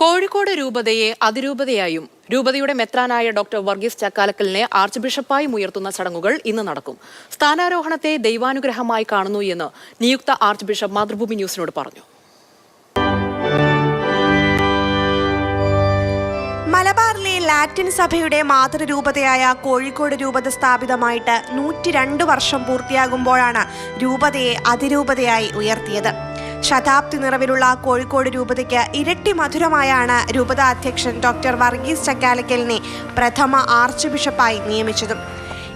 കോഴിക്കോട് രൂപതയെ അതിരൂപതയായും രൂപതയുടെ മെത്രാനായ doctor Varghese ചക്കാലക്കലിനെ arch ബിഷപ്പായും ഉയർത്തുന്ന ചടങ്ങുകൾ ഇന്ന് നടക്കും. സ്ഥാനാരോഹണത്തെ ദൈവാനുഗ്രഹമായി കാണുന്നു എന്ന് നിയുക്ത ആർച്ച് ബിഷപ്പ് മാതൃഭൂമി ന്യൂസിനോട് പറഞ്ഞു. മലബാറിലെ ലാറ്റിൻ സഭയുടെ മാതൃരൂപതയായ കോഴിക്കോട് രൂപത സ്ഥാപിതമായിട്ട് 102 വർഷം പൂർത്തിയാകുമ്പോഴാണ് രൂപതയെ അതിരൂപതയായി ഉയർത്തിയത്. ശതാബ്ദി നിറവിലുള്ള കോഴിക്കോട് രൂപതയ്ക്ക് ഇരട്ടി മധുരമായാണ് രൂപത അധ്യക്ഷൻ ഡോക്ടർ വർഗീസ് ചക്കാലക്കലിനെ പ്രഥമ ആർച്ച് ബിഷപ്പായി നിയമിച്ചതും.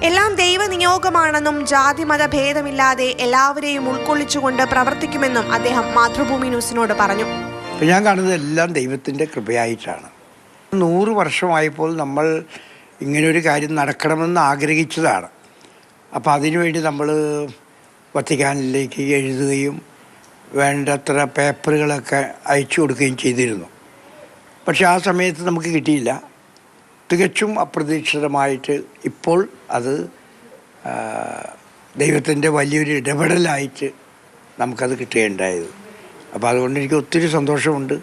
എല്ലാം ദൈവനിയോഗമാണെന്നും ജാതിമത ഭേദമില്ലാതെ എല്ലാവരെയും ഉൾക്കൊള്ളിച്ചുകൊണ്ട് പ്രവർത്തിക്കുമെന്നും അദ്ദേഹം മാതൃഭൂമി ന്യൂസിനോട് പറഞ്ഞു. ഞാൻ കാണുന്നത് എല്ലാം ദൈവത്തിൻ്റെ കൃപയായിട്ടാണ്. 100 വർഷമായപ്പോൾ നമ്മൾ ഇങ്ങനൊരു കാര്യം നടക്കണമെന്ന് ആഗ്രഹിച്ചതാണ്. അപ്പോൾ അതിനുവേണ്ടി നമ്മൾ വത്തിക്കാനിലേക്ക് എഴുതുകയും വേണ്ടത്ര പേപ്പറുകളൊക്കെ അയച്ചു കൊടുക്കുകയും ചെയ്തിരുന്നു. പക്ഷെ ആ സമയത്ത് നമുക്ക് കിട്ടിയില്ല. തികച്ചും അപ്രതീക്ഷിതമായിട്ട് ഇപ്പോൾ അത് ദൈവത്തിൻ്റെ വലിയൊരു ഇടപെടലായിട്ട് നമുക്കത് കിട്ടുകയുണ്ടായത്. അപ്പോൾ അതുകൊണ്ട് എനിക്ക് ഒത്തിരി സന്തോഷമുണ്ട്.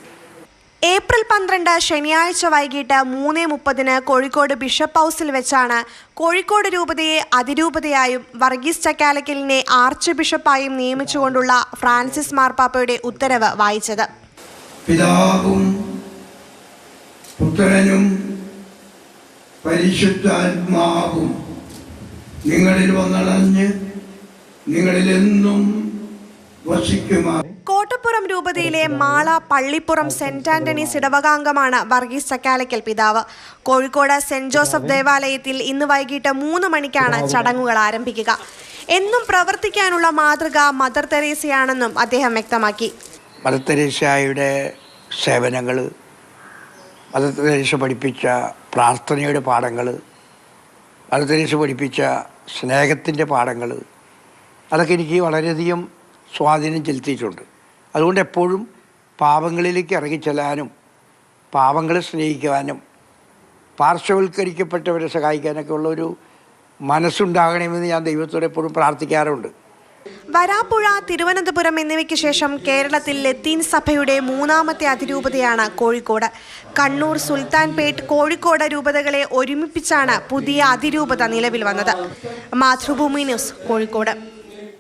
ഏപ്രിൽ 12 ശനിയാഴ്ച വൈകിട്ട് 3:30 കോഴിക്കോട് ബിഷപ്പ് ഹൗസിൽ വെച്ചാണ് കോഴിക്കോട് രൂപതയെ അതിരൂപതയായും വർഗീസ് ചക്കാലക്കലിനെ ആർച്ച് ബിഷപ്പായും നിയമിച്ചുകൊണ്ടുള്ള ഫ്രാൻസിസ് മാർപ്പാപ്പയുടെ ഉത്തരവ് വായിച്ചത്. പിതാവും പുത്രനും പരിശുദ്ധാത്മാവും നിങ്ങളിൽ വന്നണഞ്ഞ് നിങ്ങളിലെന്നും വസിക്കുമാർ. കോട്ടപ്പുറം രൂപതയിലെ മാള പള്ളിപ്പുറം സെന്റ് ആന്റണീസ് ഇടവകാംഗമാണ് വർഗീസ് ചക്കാലക്കൽ പിതാവ്. കോഴിക്കോട് സെന്റ് ജോസഫ് ദേവാലയത്തിൽ ഇന്ന് വൈകിട്ട് 3 മണിക്കാണ് ചടങ്ങുകൾ ആരംഭിക്കുക. എന്നും പ്രവർത്തിക്കാനുള്ള മാതൃക മദർ തെരേസയാണെന്നും അദ്ദേഹം വ്യക്തമാക്കി. മദർ തെരേസയുടെ സേവനങ്ങൾ, മദർ തെരേസ പഠിപ്പിച്ച പ്രാർത്ഥനയുടെ പാഠങ്ങൾ, മദർ തെരേസ പഠിപ്പിച്ച സ്നേഹത്തിൻ്റെ പാഠങ്ങൾ, അതൊക്കെ എനിക്ക് വളരെയധികം സ്വാധീനം ചെലുത്തിയിട്ടുണ്ട്. അതുകൊണ്ട് എപ്പോഴും പാവങ്ങളിലേക്ക് ഇറങ്ങിച്ചെല്ലാനും പാവങ്ങളെ സ്നേഹിക്കുവാനും പാർശ്വവൽക്കരിക്കപ്പെട്ടവരെ സഹായിക്കാനൊക്കെ ഉള്ളൊരു മനസ്സുണ്ടാകണമെന്ന് ഞാൻ ദൈവത്തോട് എപ്പോഴും പ്രാർത്ഥിക്കാറുണ്ട്. വരാപ്പുഴ, തിരുവനന്തപുരം എന്നിവയ്ക്ക് ശേഷം കേരളത്തിൽ ലത്തീൻ സഭയുടെ 3ാമത്തെ അതിരൂപതയാണ് കോഴിക്കോട്. കണ്ണൂർ, സുൽത്താൻപേട്ട്, കോഴിക്കോട് രൂപതകളെ ഒരുമിപ്പിച്ചാണ് പുതിയ അതിരൂപത നിലവിൽ വന്നത്. മാതൃഭൂമി ന്യൂസ്, കോഴിക്കോട്.